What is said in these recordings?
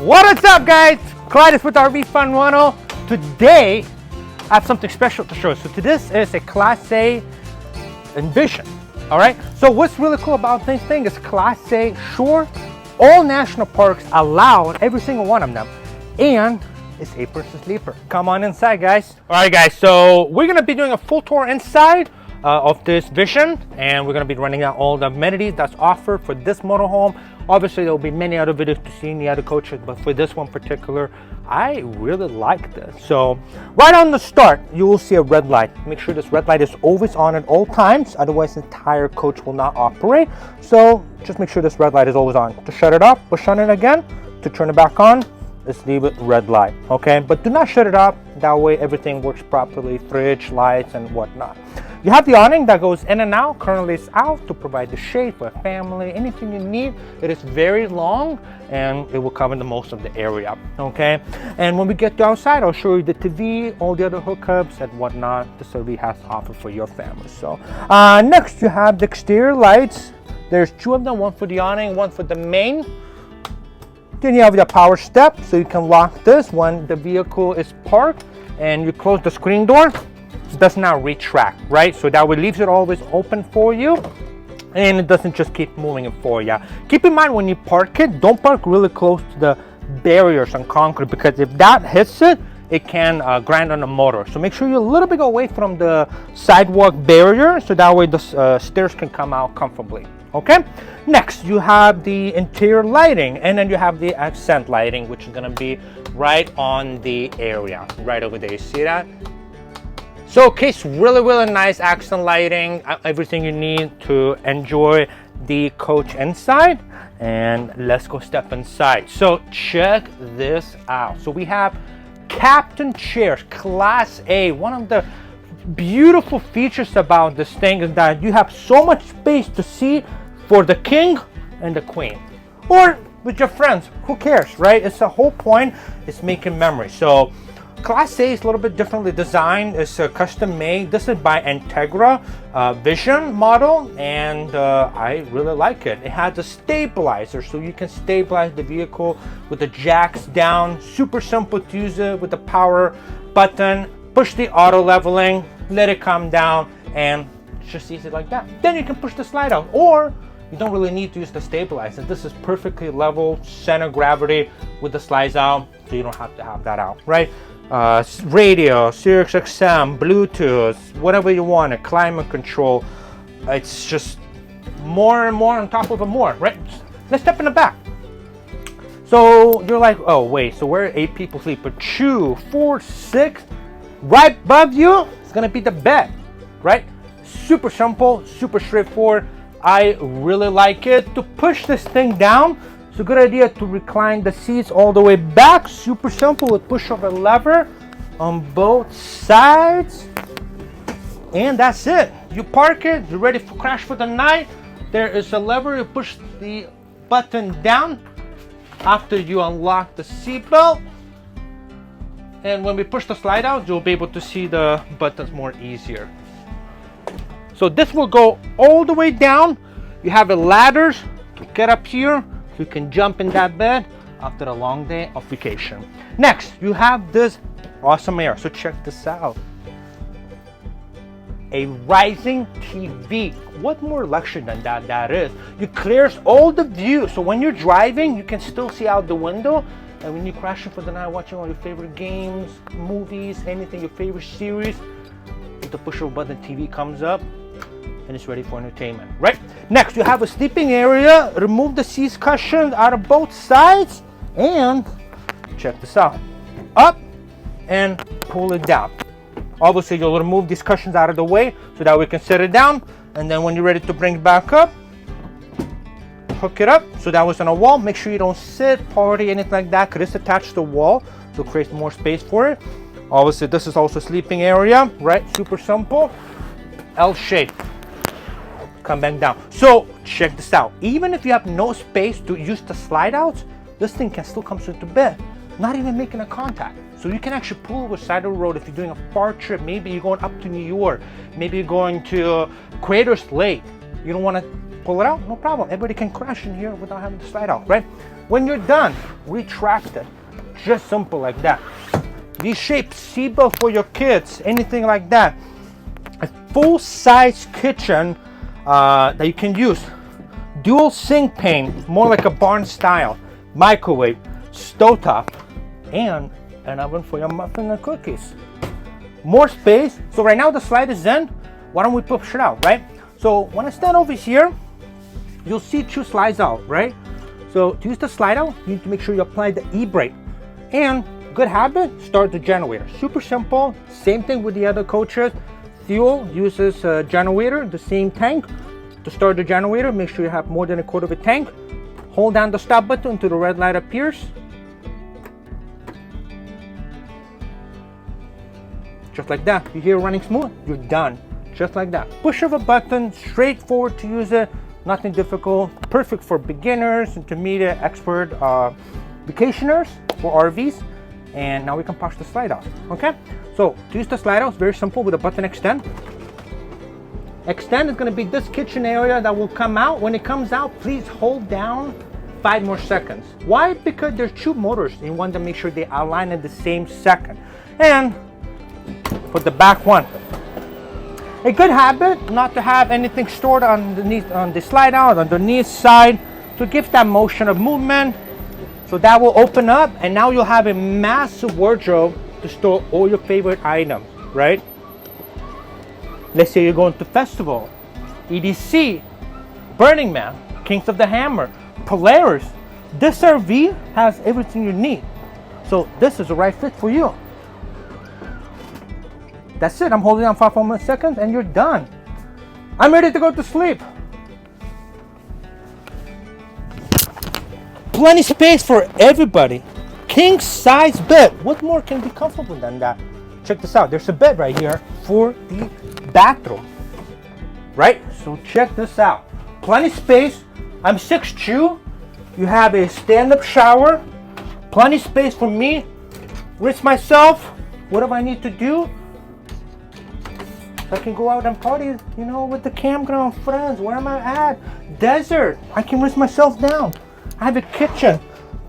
What is up, guys? Clyde is with RV Fun 10. Today, I have something special to show you. So this is a Class A Envision. All right. So what's really cool about this thing is Class A, sure, all national parks allowed, every single one of them, and it's A-person sleeper. Come on inside, guys. All right, guys. So we're gonna be doing a full tour inside of this Vision, and we're gonna be running out all the amenities that's offered for this motorhome. Obviously, there will be many other videos to see in the other coaches, but for this one particular, I really like this. So right on the start, you will see a red light. Make sure this red light is always on at all times, otherwise the entire coach will not operate. So just make sure this red light is always on. To shut it off, push on it again. To turn it back on, just leave it red light, okay? But do not shut it off, that way everything works properly, fridge, lights, and whatnot. You have the awning that goes in and out. Currently it's out to provide the shade for a family, anything you need. It is very long and it will cover the most of the area, okay? And when we get to outside, I'll show you the TV, all the other hookups and whatnot the RV has to offer for your family. So next you have the exterior lights. There's two of them, one for the awning, one for the main. Then you have the power step, so you can lock this when the vehicle is parked and you close the screen door. It does not retract, right? So that way leaves it always open for you and it doesn't just keep moving it for you. Keep in mind when you park it, don't park really close to the barriers on concrete, because if that hits it, it can grind on the motor. So make sure you're a little bit away from the sidewalk barrier so that way the stairs can come out comfortably. Okay, next you have the interior lighting, and then you have the accent lighting, which is going to be right on the area right over there. You see that? So okay, really nice accent lighting, everything you need to enjoy the coach inside. And let's go step inside. So check this out. So we have captain chairs, Class A. One of the beautiful features about this thing is that you have so much space to see for the king and the queen, or with your friends, who cares, right? It's the whole point, it's making memories. So Class A is a little bit differently designed. It's custom made. This is by Entegra Vision model, and I really like it. It has a stabilizer, so you can stabilize the vehicle with the jacks down. Super simple to use it with the power button. Push the auto leveling, let it come down, and it's just easy like that. Then you can push the slide out, or you don't really need to use the stabilizer. This is perfectly level, center gravity with the slides out, so you don't have to have that out, right? Radio, Sirius XM, Bluetooth, whatever you want, a climate control. It's just more and more on top of a more, right? Let's step in the back. So you're like, oh wait, so where 8 people sleep? But 2, 4, 6, right above you, it's gonna be the bed, right? Super simple, super straightforward. I really like it. To push this thing down, it's a good idea to recline the seats all the way back. Super simple with push of a lever on both sides, and that's it. You park it, you're ready for crash for the night. There is a lever, you push the button down after you unlock the seatbelt, and when we push the slide out, you'll be able to see the buttons more easier. So this will go all the way down. You have ladders to get up here, so you can jump in that bed after a long day of vacation. Next, you have this awesome air. So check this out. A rising TV. What more luxury than that is? It clears all the view, so when you're driving, you can still see out the window. And when you're crashing for the night, watching all your favorite games, movies, anything, your favorite series, with the push of a button, TV comes up and it's ready for entertainment, right? Next, you have a sleeping area. Remove the seat cushions out of both sides, and check this out. Up and pull it down. Obviously, you'll remove these cushions out of the way so that we can set it down, and then when you're ready to bring it back up, hook it up. So that was on a wall. Make sure you don't sit, party, anything like that, because it's attached to the wall, so it creates more space for it. Obviously, this is also sleeping area, right? Super simple. L shape. Come back down. So check this out. Even if you have no space to use the slide outs, this thing can still come straight to bed, not even making a contact. So you can actually pull over side of the road if you're doing a far trip. Maybe you're going up to New York. Maybe you're going to Craters Lake. You don't want to pull it out, no problem. Everybody can crash in here without having to slide out, right? When you're done, retract it. Just simple like that. These shaped seatbelt for your kids, anything like that. A full-size kitchen that you can use. Dual sink pane, more like a barn style. Microwave, stovetop, and an oven for your muffin and cookies. More space. So right now the slide is in. Why don't we push it out, right? So when I stand over here, you'll see 2 slides out, right? So to use the slide out, you need to make sure you apply the e-brake. And good habit, start the generator. Super simple. Same thing with the other coaches. Fuel uses a generator, the same tank. To start the generator, make sure you have more than a quarter of a tank. Hold down the stop button until the red light appears. Just like that. You hear it running smooth, you're done. Just like that. Push of a button, straightforward to use it, nothing difficult. Perfect for beginners, intermediate, expert, vacationers, for RVs. And now we can push the slide out, okay? So to use the slide out, it's very simple with a button extend. Extend is gonna be this kitchen area that will come out. When it comes out, please hold down 5 more seconds. Why? Because there's 2 motors. You want to make sure they align at the same second. And for the back one. A good habit not to have anything stored underneath on the slide out, underneath side, to give that motion of movement. So that will open up, and now you'll have a massive wardrobe to store all your favorite items, right? Let's say you're going to festival, EDC, Burning Man, Kings of the Hammer, Polaris. This RV has everything you need. So this is the right fit for you. That's it. I'm holding on 5 more seconds and you're done. I'm ready to go to sleep. Plenty space for everybody. King size bed. What more can be comfortable than that? Check this out. There's a bed right here for the bathroom. Right? So check this out. Plenty space. I'm 6'2". You have a stand-up shower. Plenty space for me. Rinse myself. Whatever I need to do. I can go out and party, you know, with the campground friends. Where am I at? Desert. I can rinse myself down. I have a kitchen.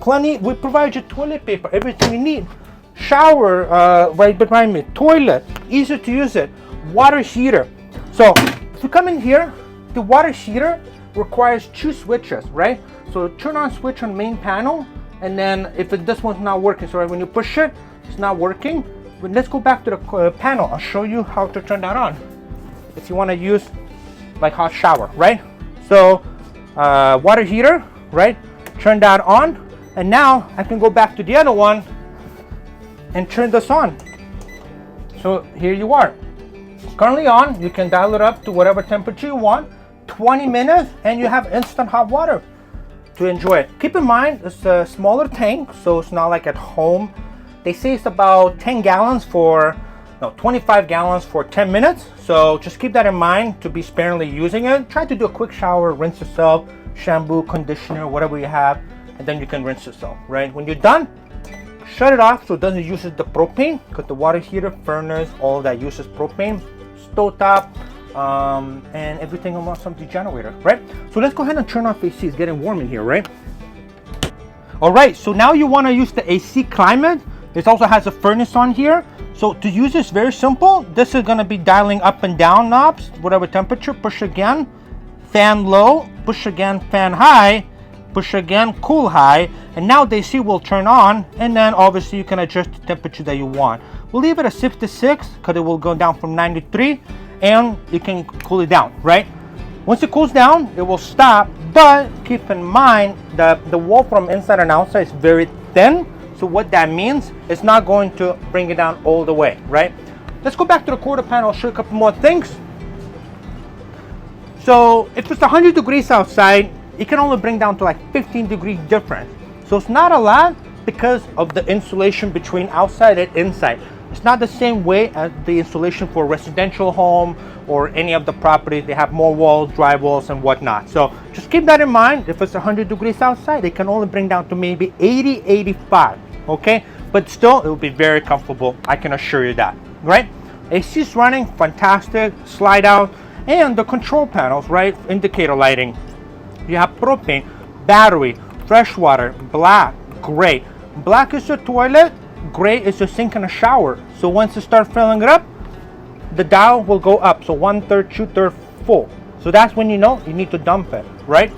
Plenty. We provide you toilet paper, everything you need. Shower right behind me. Toilet. Easy to use it. Water heater. So if you come in here, the water heater requires 2 switches, right? So turn on switch on main panel, and then if this one's not working, so when you push it, it's not working. But let's go back to the panel. I'll show you how to turn that on. If you want to use like hot shower, right? So water heater, right? Turn that on, and now I can go back to the other one and turn this on. So here you are. It's currently on. You can dial it up to whatever temperature you want. 20 minutes, and you have instant hot water to enjoy it. Keep in mind, it's a smaller tank, so it's not like at home. They say it's about 10 gallons for, no, 25 gallons for 10 minutes. So just keep that in mind to be sparingly using it. Try to do a quick shower, rinse yourself, shampoo, conditioner, whatever you have, and then you can rinse yourself, right? When you're done, shut it off so it doesn't use the propane, because the water heater, furnace, all that uses propane, stovetop, and everything almost from the generator, right? So let's go ahead and turn off AC. It's getting warm in here, right? All right, so now you want to use the AC climate. This also has a furnace on here. So to use this, very simple. This is going to be dialing up and down knobs, whatever temperature. Push again, fan low, push again, fan high, push again, cool high, and now the AC will turn on, and then obviously you can adjust the temperature that you want. We'll leave it at 66 because it will go down from 93, and you can cool it down, right? Once it cools down, it will stop, but keep in mind that the wall from inside and outside is very thin. So what that means, it's not going to bring it down all the way, right? Let's go back to the quarter panel. I'll show you a couple more things. So if it's 100 degrees outside, it can only bring down to like 15 degree difference. So it's not a lot because of the insulation between outside and inside. It's not the same way as the insulation for a residential home or any of the properties. They have more walls, dry walls, and whatnot. So just keep that in mind. If it's 100 degrees outside, it can only bring down to maybe 80, 85. Okay, but still it will be very comfortable, I can assure you that, right? AC is running fantastic, slide out, and the control panels, right? Indicator lighting, You have propane, battery, fresh water, black, gray. Black is your toilet, gray is your sink and a shower. So once you start filling it up, the dial will go up. So 1/3, 2/3 full. So that's when you know you need to dump it, right?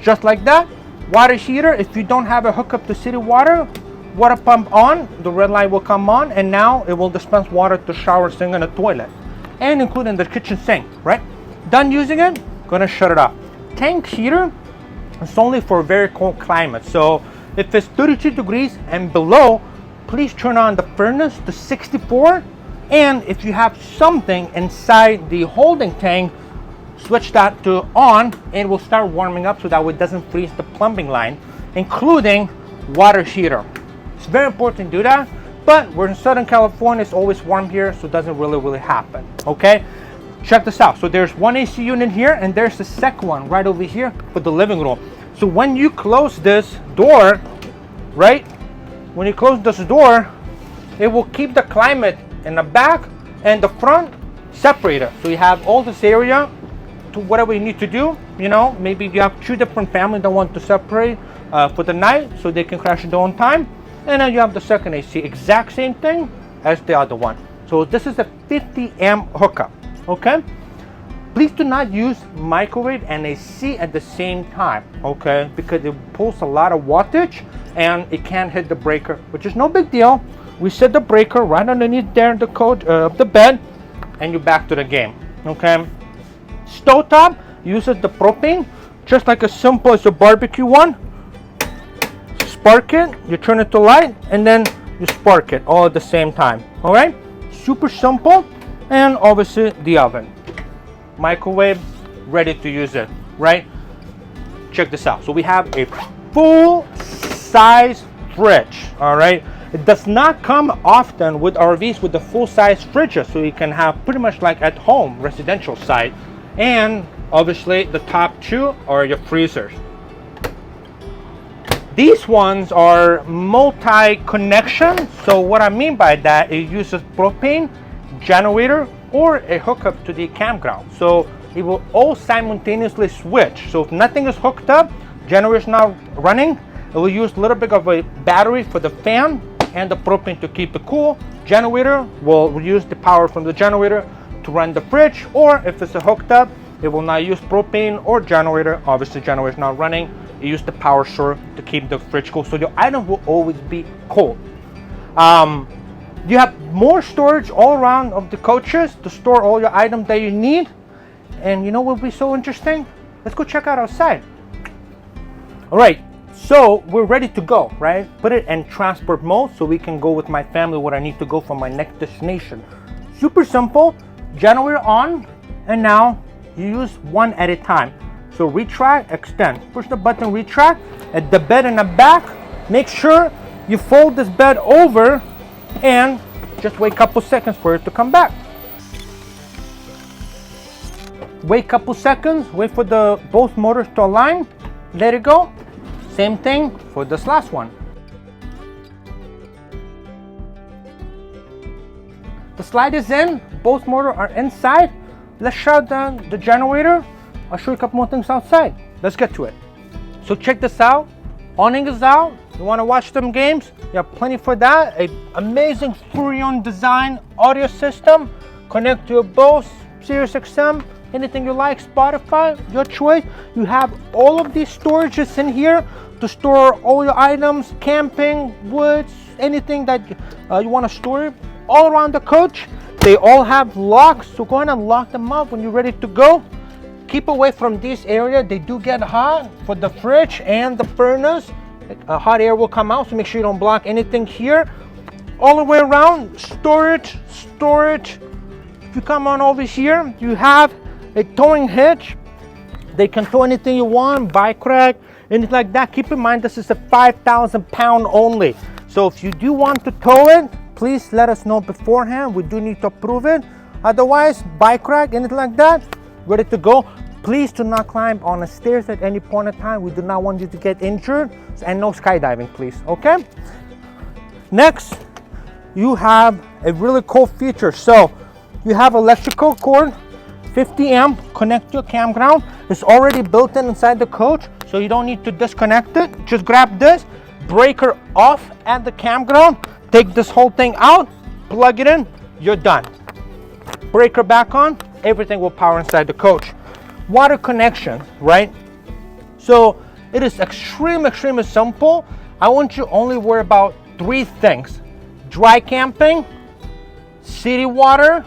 Just like that. Water heater, if you don't have a hookup to city water, water pump on, the red light will come on, and now it will dispense water to shower, sink, and the toilet, and including the kitchen sink, right? Done using it, gonna shut it off. Tank heater, it's only for very cold climate. So if it's 32 degrees and below, please turn on the furnace to 64. And if you have something inside the holding tank, switch that to on, and it will start warming up so that way it doesn't freeze the plumbing line, including water heater. It's very important to do that, but we're in Southern California, it's always warm here, so it doesn't really happen, okay? Check this out. So there's one AC unit here, and there's the second one right over here for the living room. So when you close this door, right? When you close this door, it will keep the climate in the back and the front separated. So you have all this area to whatever you need to do. You know, maybe you have two different families that want to separate for the night so they can crash at their own time. And then you have the second AC, exact same thing as the other one. So this is a 50 amp hookup, okay? Please do not use microwave and AC at the same time, okay? Because it pulls a lot of wattage and it can hit the breaker, which is no big deal. We set the breaker right underneath there in the code of the bed, and you're back to the game, okay? Stovetop uses the propane, just like as simple as a barbecue one. Spark it, you turn it to light, and then you spark it all at the same time, all right? Super simple. And obviously the oven. Microwave, ready to use it, right? Check this out. So we have a full size fridge, all right? It does not come often with RVs with the full size fridges, so you can have pretty much like at home residential side. And obviously the top two are your freezers. These ones are multi-connection. So what I mean by that, it uses propane, generator, or a hookup to the campground. So it will all simultaneously switch. So if nothing is hooked up, generator is not running, it will use a little bit of a battery for the fan and the propane to keep it cool. Generator will use the power from the generator to run the fridge, or if it's hooked up, it will not use propane or generator. Obviously generator is not running. You use the power source to keep the fridge cool, so your item will always be cold. You have more storage all around of the coaches to store all your items that you need. And you know what will be so interesting? Let's go check out outside. All right, so we're ready to go, right? Put it in transport mode so we can go with my family where I need to go for my next destination. Super simple, generator on, and now you use one at a time. So retract, extend. Push the button, retract. At the bed in the back, make sure you fold this bed over and just wait a couple seconds for it to come back. Wait a couple seconds, wait for the both motors to align, let it go. Same thing for this last one. The slide is in, both motors are inside. Let's shut down the generator. I'll show you a couple more things outside. Let's get to it. So check this out. Awning is out. You want to watch some games? You have plenty for that. An amazing Furrion design audio system. Connect to your Bose, Sirius XM, anything you like, Spotify, your choice. You have all of these storages in here to store all your items, camping, woods, anything that you want to store all around the coach. They all have locks, so go ahead and lock them up when you're ready to go. Keep away from this area. They do get hot for the fridge and the furnace. Hot air will come out, so make sure you don't block anything here. All the way around, storage. If you come on over here, you have a towing hitch. They can tow anything you want, bike rack, anything like that. Keep in mind, this is a 5,000 pound only. So if you do want to tow it, please let us know beforehand. We do need to approve it. Otherwise, bike rack, anything like that, ready to go. Please do not climb on the stairs at any point in time. We do not want you to get injured, and no skydiving, please, okay? Next, you have a really cool feature. So you have electrical cord 50 amp connector campground. It's already built in inside the coach, so you don't need to disconnect it. Just grab this breaker off at the campground, take this whole thing out, plug it in, you're done. Breaker back on, everything will power inside the coach. Water connection, right? So it is extremely simple. I want you to only worry about 3 things: dry camping, city water,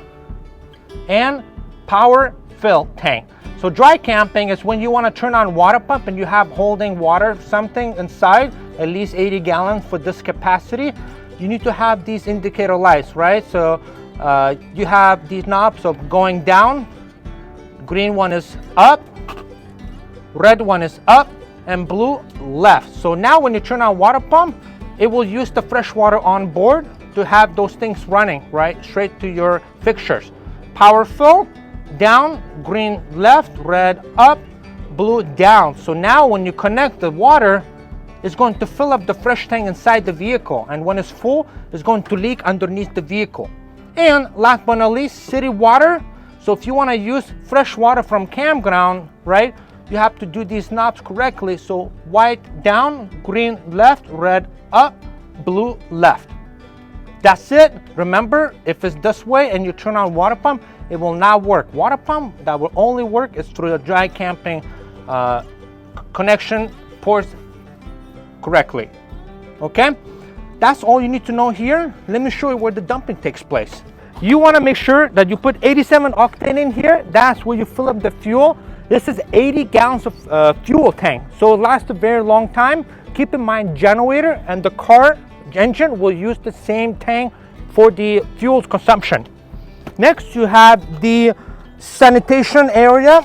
and power fill tank. So dry camping is when you want to turn on water pump and you have holding water something inside, at least 80 gallons for this capacity. You need to have these indicator lights, right? So you have these knobs of going down, green one is up, red one is up, and blue left. So now when you turn on water pump, it will use the fresh water on board to have those things running, right, straight to your fixtures. Power fill, down, green left, red up, blue down. So now when you connect the water, it's going to fill up the fresh tank inside the vehicle, and when it's full, it's going to leak underneath the vehicle. And last but not least, city water. So if you want to use fresh water from campground, right, you have to do these knobs correctly. So white down, green left, red up, blue left. That's it. Remember, if it's this way and you turn on water pump, it will not work. Water pump that will only work is through the dry camping connection ports correctly. Okay, that's all you need to know here. Let me show you where the dumping takes place. You want to make sure that you put 87 octane in here. That's where you fill up the fuel. This is 80 gallons of fuel tank, so it lasts a very long time. Keep in mind, generator and the car engine will use the same tank for the fuel consumption. Next, you have the sanitation area.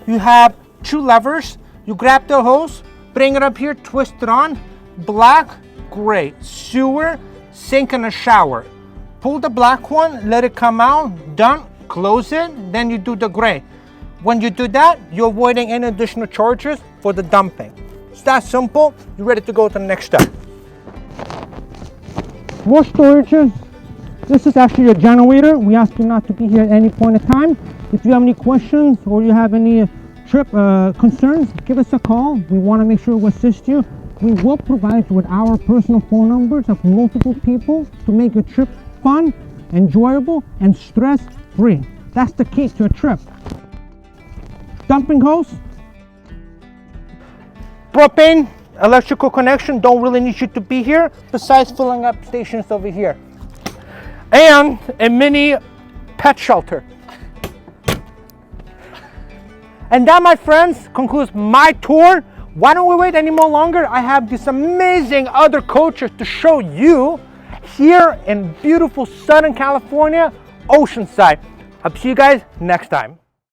You have 2 levers. You grab the hose, bring it up here, twist it on. Black, gray, sewer, sink and a shower. Pull the black one, let it come out, done, close it, then you do the gray. When you do that, you're avoiding any additional charges for the dumping. It's that simple. You're ready to go to the next step. More storages. This is actually your generator. We ask you not to be here at any point in time. If you have any questions or you have any trip concerns, give us a call. We want to make sure we assist you. We will provide you with our personal phone numbers of multiple people to make your trip fun, enjoyable, and stress-free. That's the key to a trip. Dumping hose. Propane, electrical connection, don't really need you to be here, besides filling up stations over here. And a mini pet shelter. And that, my friends, concludes my tour. Why don't we wait any more longer? I have these amazing other coaches to show you here in beautiful Southern California, Oceanside. I'll see you guys next time.